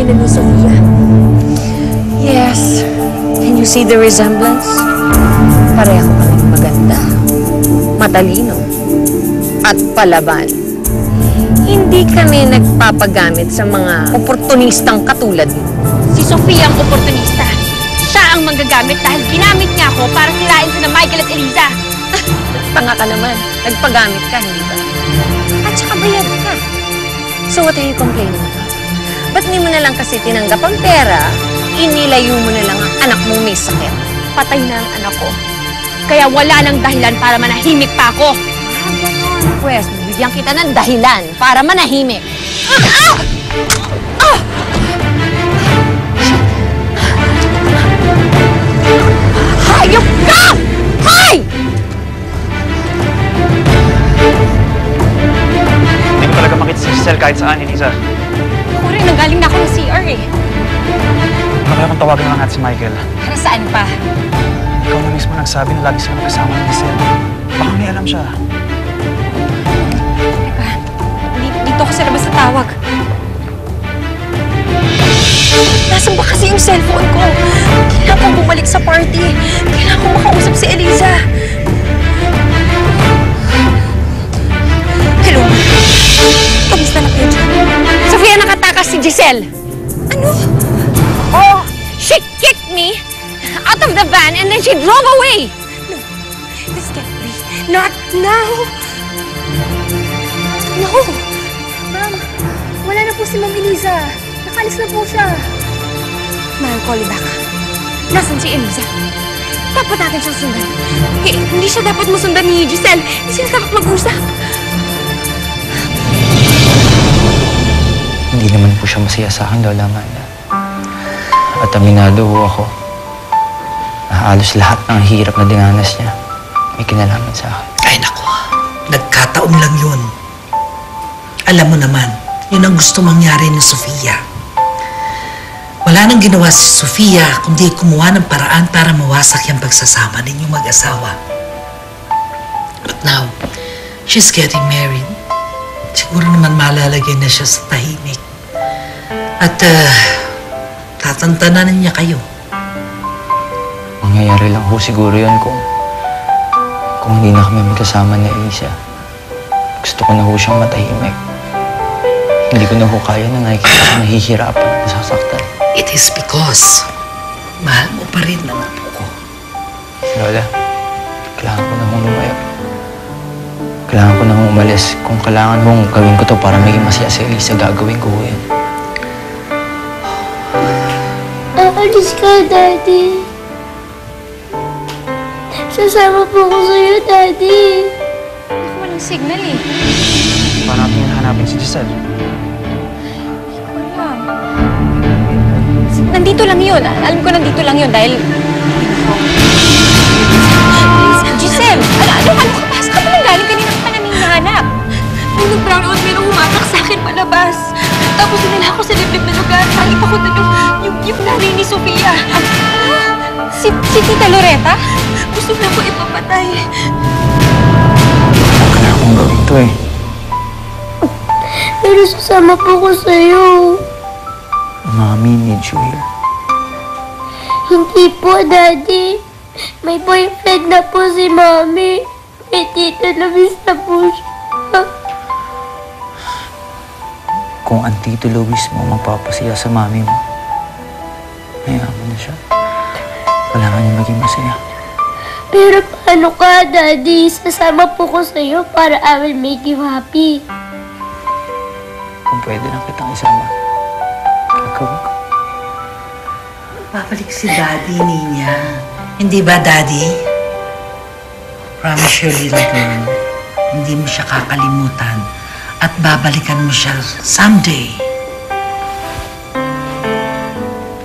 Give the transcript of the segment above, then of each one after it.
kayo na ni Sofia. Yes. Can you see the resemblance? Pareho kaming maganda, matalino, at palaban. Hindi kami nagpapagamit sa mga oportunistang katulad mo. Si Sofia ang oportunista. Siya ang manggagamit dahil ginamit niya ako para sirain sila Michael at Eliza. Tanga ka naman. Nagpagamit ka, hindi ba? At saka bayad ka. So what are you complaining about? Ba't di mo na lang kasi tinanggap ang pera, inilayo mo na lang ang anak mong may sakit? Patay na ang anak ko. Kaya wala nang dahilan para manahimik pa ako. Ganon. Pwes, bibigyan kita ng dahilan para manahimik. Hayop ka! Hay! Hindi ko talaga makita si Giselle kahit saan, Eliza. Ako rin, nanggaling na ako ng CR eh. Ano kaya kung tawagan na natin si Michael? Para saan pa? Ikaw na mismo nagsabi na lagi sila magkasama ni Giselle. Baka may alam siya. Teka, dito ako sa labas sa tawag. Nasaan ba kasi yung cellphone ko? Kailangan kong bumalik sa party. Kailangan kong makausap si Eliza. Hello? Kamusta na kayo dyan? Sofia, nakatakas si Giselle! Ano? Oh! She kicked me out of the van and then she drove away! No. This can't be. Not now! No! Ma'am, wala na po si Ma'am Eliza. Nakalis na po siya. Ma'am, call you back. Nasaan si Eliza? Dapat natin siyang sundan. Hindi siya dapat masundan ni Giselle. Hindi sila dapat mag-usap. Hindi naman po siya masaya sa akin, Lola Amanda. At aminado ho ako na halos lahat ng hirap na dinanas niya may kinalaman sa akin. Ay naku, nagkataon lang yun. Alam mo naman, yun ang gusto mangyari ni Sofia. Wala nang ginawa si Sofia kundi kumuha ng paraan para mawasak yung pagsasama ninyong mag-asawa. But now, she's getting married. Siguro naman malalagay na siya sa tahimik. At tatantanan niya kayo. Mangyayari lang ho siguro yun kung hindi na kami magkasama ni Eliza. Gusto ko na ho siyang matahimik. Hindi ko na ho kaya na nakikita siya nahihirapan at nasasaktan. It is because mahal mo pa rin ang apo ko. Lola, kailangan ko na hong lumayo. Kailangan ko na hong umalis. Kung kailangan mong gawin ko to para maging masaya si Eliza, gagawin ko ho yan. Aalis ka, Daddy. Sasama po ko sa'yo, Daddy. Ako walang signal eh. Paano natin hanapin si Giselle? Wala. Nandito lang yun. Alam ko nandito lang yun dahil... Giselle! Ano ka ba? Saan ka ba nang galing? Kanina ka namin nahanap. May nag-brown out, may umatak sa akin palabas. Tapos dinala ako sa liblib na lugar. Nakita ko na yung nanay ni Sofia. Si Tita Loretta? Gusto na ako ipapatay. Kaya akong gawin to eh. Pero sasama po ko sa'yo. Mommy needs you here. Hindi po, Daddy. May boyfriend na po si Mommy. May tito na miss na po siya. Kung ang Tito Luis mo magpapasaya sa mami mo, hayaan mo na siya. Kailangan niya maging masaya. Pero paano ka, Daddy? Sasama po ko sa'yo para I will make you happy. Kung pwede lang kitang isama, gagawin ko. Babalik si Daddy, Ninya. Hindi ba, Daddy? Promise your little girl, hindi mo siya kakalimutan at babalikan mo siya someday.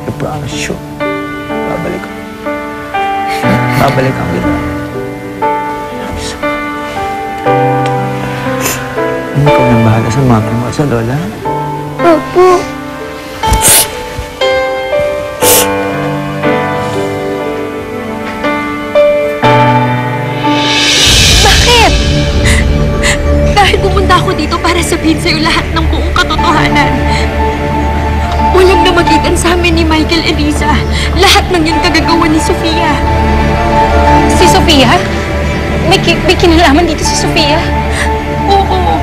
I promise you, babalik ko. Babalikan kita. Ikaw nang bahala sa mami mo at sa lola. Opo. Bakit? Dahil pumunta ako dito para sabihin sa'yo lahat ng buong katotohanan. Walang namagitan sa amin ni Michael, Elisa. Lahat ng yun kagagawa ni Sofia. Si Sofia? May kinalaman dito si Sofia? Oo.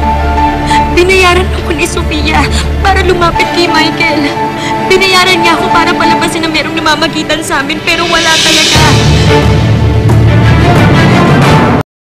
Binayaran ako ni Sofia para lumapit kay Michael. Binayaran niya ako para palabasin na merong namamagitan sa amin pero wala talaga.